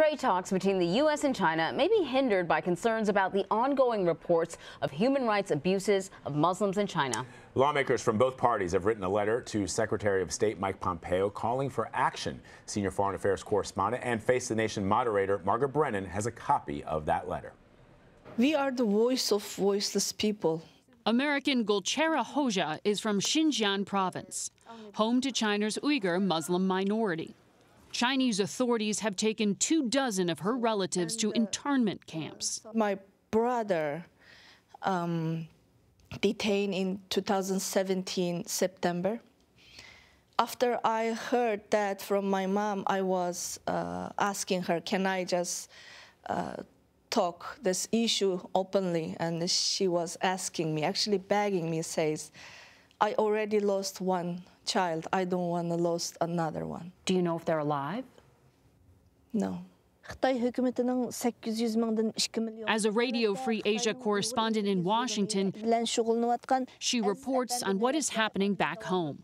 Trade talks between the U.S. and China may be hindered by concerns about the ongoing reports of human rights abuses of Muslims in China. Lawmakers from both parties have written a letter to Secretary of State Mike Pompeo calling for action. Senior foreign affairs correspondent and Face the Nation moderator Margaret Brennan has a copy of that letter. We are the voice of voiceless people. American Gulchera Hoja is from Xinjiang province, home to China's Uyghur Muslim minority. Chinese authorities have taken 24 of her relatives to internment camps. My brother detained in 2017 September. After I heard that from my mom, I was asking her, can I just talk this issue openly? And she was asking me, actually begging me, says, I already lost one child. I don't want to lose another one. Do you know if they're alive? No. As a Radio Free Asia correspondent in Washington, she reports on what is happening back home.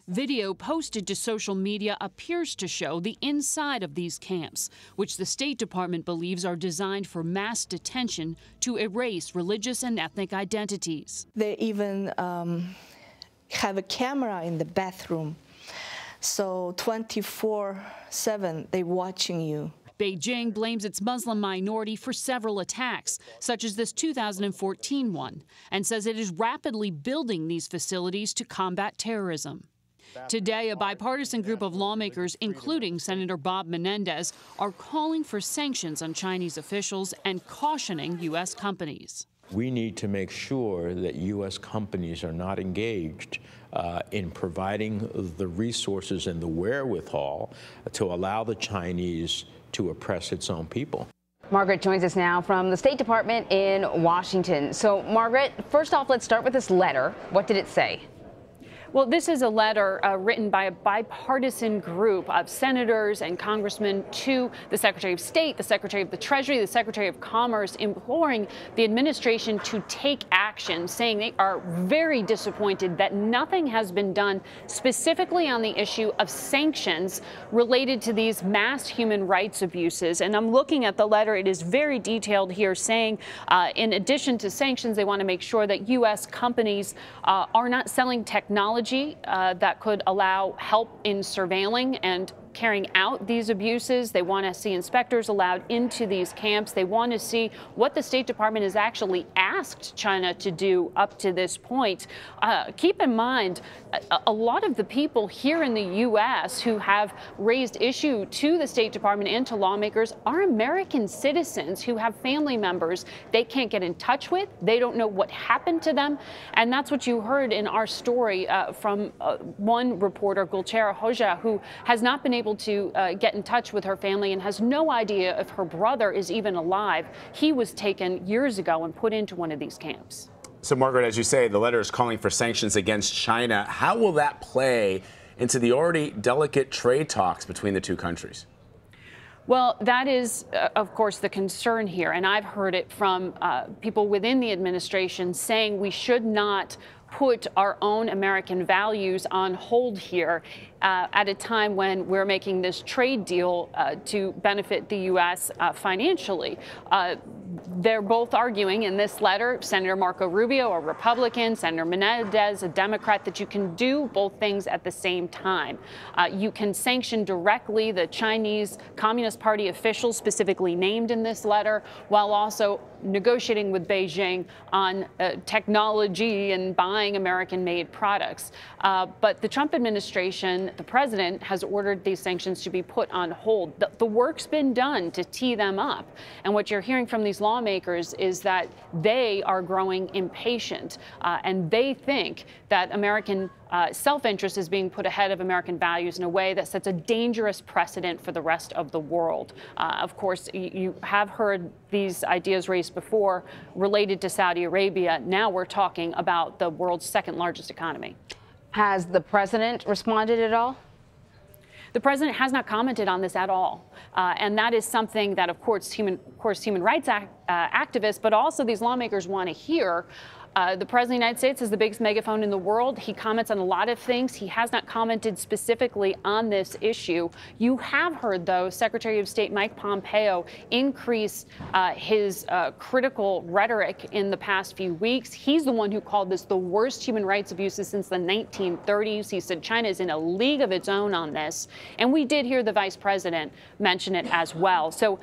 Video posted to social media appears to show the inside of these camps, which the State Department believes are designed for mass detention to erase religious and ethnic identities. They even have a camera in the bathroom, so 24/7 they're watching you. Beijing blames its Muslim minority for several attacks, such as this 2014 one, and says it is rapidly building these facilities to combat terrorism. Today, a bipartisan group of lawmakers, including Senator Bob Menendez, are calling for sanctions on Chinese officials and cautioning U.S. companies. We need to make sure that U.S. companies are not engaged in providing the resources and the wherewithal to allow the Chinese to oppress its own people. Margaret joins us now from the State Department in Washington. So, Margaret, first off, let's start with this letter. What did it say? Well, this is a letter written by a bipartisan group of senators and congressmen to the Secretary of State, the Secretary of the Treasury, the Secretary of Commerce, imploring the administration to take action, saying they are very disappointed that nothing has been done specifically on the issue of sanctions related to these mass human rights abuses. And I'm looking at the letter. It is very detailed here, saying in addition to sanctions, they want to make sure that U.S. companies are not selling technology that could allow help in surveilling and carrying out these abuses. They want to see inspectors allowed into these camps. They want to see what the State Department has actually asked China to do up to this point. Keep in mind, a lot of the people here in the U.S. who have raised issue to the State Department and to lawmakers are American citizens who have family members they can't get in touch with. They don't know what happened to them. And that's what you heard in our story from one reporter, Gulchera Hoja, who has not been able to get in touch with her family and has no idea if her brother is even alive. He was taken years ago and put into one of these camps. So, Margaret, as you say, the letter is calling for sanctions against China. How will that play into the already delicate trade talks between the two countries? Well, that is, of course, the concern here. And I've heard it from people within the administration saying we should not put our own American values on hold here at a time when we're making this trade deal to benefit the U.S. Financially. They're both arguing in this letter, Senator Marco Rubio, a Republican, Senator Menendez, a Democrat, that you can do both things at the same time. You can sanction directly the Chinese Communist Party officials specifically named in this letter, while also negotiating with Beijing on technology and buying American-made products. But the Trump administration, the president, has ordered these sanctions to be put on hold. The work's been done to tee them up. And what you're hearing from these lawmakers is that they are growing impatient, and they think that American self-interest is being put ahead of American values in a way that sets a dangerous precedent for the rest of the world. Of course, you have heard these ideas raised before related to Saudi Arabia. Now we're talking about the world's second largest economy. Has the president responded at all? The president has not commented on this at all. And that is something that, of course, human rights activists, but also these lawmakers want to hear. The President of the United States is the biggest megaphone in the world. He comments on a lot of things. He has not commented specifically on this issue. You have heard, though, Secretary of State Mike Pompeo increase his critical rhetoric in the past few weeks. He's the one who called this the worst human rights abuses since the 1930s. He said China is in a league of its own on this. And we did hear the vice president mention it as well. So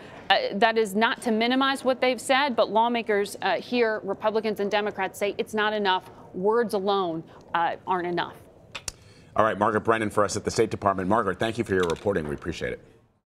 that is not to minimize what they've said, but lawmakers here, Republicans and Democrats, say it's not enough. Words alone aren't enough. All right, Margaret Brennan for us at the State Department. Margaret, thank you for your reporting. We appreciate it.